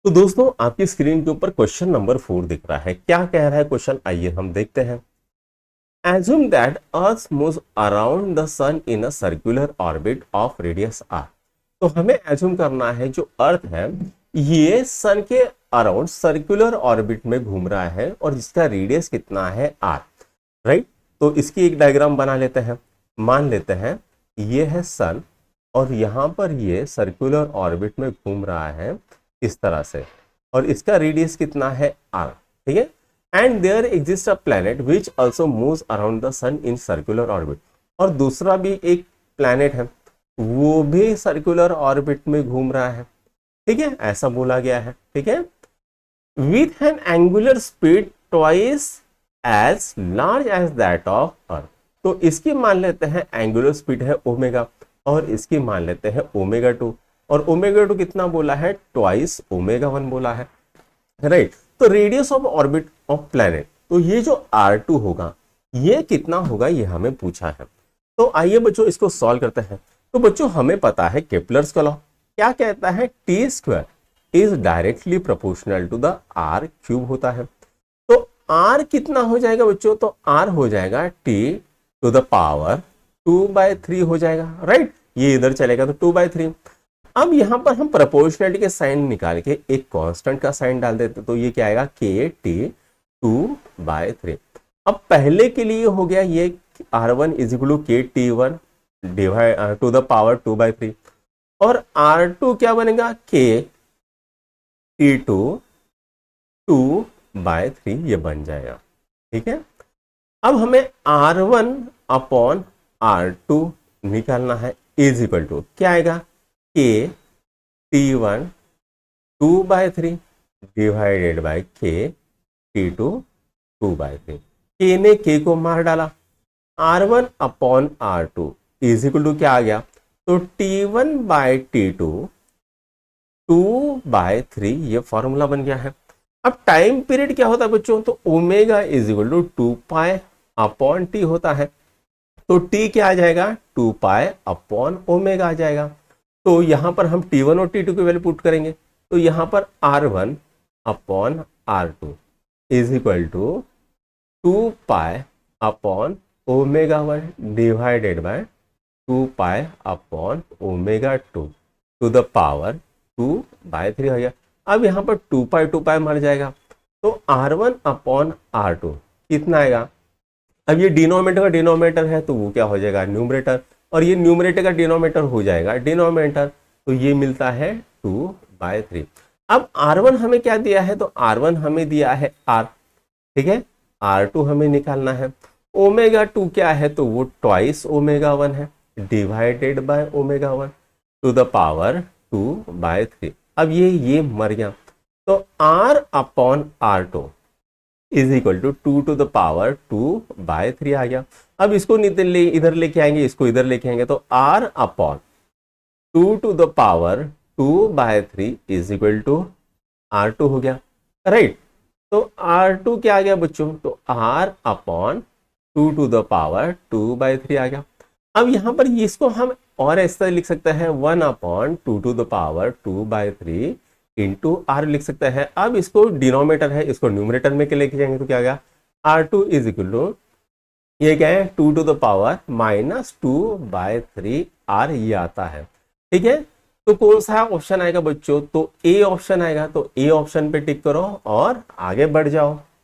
तो दोस्तों आपकी स्क्रीन के ऊपर क्वेश्चन नंबर 4 दिख रहा है। क्या कह रहा है क्वेश्चन, आइए हम देखते हैं। Assume that Earth moves around the sun in a circular orbit of radius r। तो हमें एज्यूम करना है जो अर्थ है ये सन के अराउंड सर्कुलर ऑर्बिट में घूम रहा है और इसका रेडियस कितना है r। राइट, तो इसकी एक डायग्राम बना लेते हैं। मान लेते हैं ये है सन और यहां पर ये सर्कुलर ऑर्बिट में घूम रहा है इस तरह से, और इसका रेडियस कितना है r। ठीक है, and there exist a planet which also moves around the sun in circular orbit. और दूसरा भी एक प्लैनेट है, वो भी सर्कुलर ऑर्बिट में घूम रहा है। ठीक है, ऐसा बोला गया है। ठीक है, with an angular speed twice as large as that of earth. तो इसकी मान लेते हैं एंगुलर स्पीड है ओमेगा, और इसकी मान लेते हैं ओमेगा 2। और ओमेगा 2 कितना बोला है, ट्वाइस ओमेगा 1 बोला है। राइट, तो radius of orbit of planet, तो ये जो R2 होगा ये कितना होगा, ये हमें पूछा है। तो आइए बच्चों इसको सॉल्व करते हैं। तो बच्चों हमें पता है केप्लर्स का लॉ क्या कहता है, T square is directly proportional to the R cube होता है। तो आर कितना हो जाएगा बच्चों, तो आर हो जाएगा टी टू द पावर 2/3 हो जाएगा। राइट, ये इधर चलेगा तो 2/3। अब यहां पर हम प्रोपोर्शनलिटी के साइन निकाल के एक कांस्टेंट का साइन डाल देते, तो ये क्या आएगा, के टी 2/3। अब पहले के लिए हो गया ये R1 इज इक्वल टू के T 1 divide two the power 2/3, और R2 क्या बनेगा, के टी 2/3 ये बन जाएगा। ठीक है, अब हमें R1 अपॉन R2 निकालना है, इज इक्वल टू क्या आएगा, के टी 1 2/3 डिवाइडेड बाई के टी 2/3। के ने के को मार डाला, R1 upon R2 is equal to क्या आ गया, तो T1/T2 2/3 ये फॉर्मूला बन गया है। अब टाइम पीरियड क्या होता है बच्चों, तो omega is equal to 2π upon T होता है। तो टी क्या आ जाएगा, 2π अपॉन ओमेगा आ जाएगा। तो यहां पर हम T1 और T2 की वैल्यू पुट करेंगे, तो यहां पर R1 upon R2 is equal to 2π upon omega 1 divided by 2π upon omega 2 to the power 2/3 हो गया। अब यहां पर 2π मर जाएगा, तो R1 अपॉन R2 कितना आएगा। अब ये डिनोमिनेटर का डिनोमिनेटर है तो वो क्या हो जाएगा, न्यूमरेटर, और ये न्यूमरेटर का डिनोमिनेटर हो जाएगा डिनोमिनेटर, तो ये मिलता है 2/3। अब R1 हमें क्या दिया है, तो R1 हमें दिया है R। ठीक है, R2 हमें निकालना है। ओमेगा 2 क्या है, तो वो ट्वाइस ओमेगा 1 है divided by omega 1 to the power 2/3। अब ये मर गया, तो R upon R2 is equal to 2 to the power 2/3 आ गया। अब इसको इधर लेके आएंगे, इसको इधर लेके आएंगे, तो R upon 2 to the power 2/3 is equal to R2 हो गया। राइट, तो R2 क्या आ गया बच्चों, तो R upon 2 to the power 2/3 आ गया। अब यहां पर इसको हम और ऐसा लिख सकते हैं, 1 upon 2 to the power 2/3 into R लिख सकते हैं। अब इसको डिनोमिनेटर है, इसको न्यूमरेटर में लेके जाएंगे तो क्या आ गया, R2 इज इक्वल टू ये क्या है, 2 टू द पावर -2/3 आर ये आता है। ठीक है, तो कौन सा ऑप्शन आएगा बच्चों, तो ए ऑप्शन आएगा। तो ए ऑप्शन पे टिक करो और आगे बढ़ जाओ।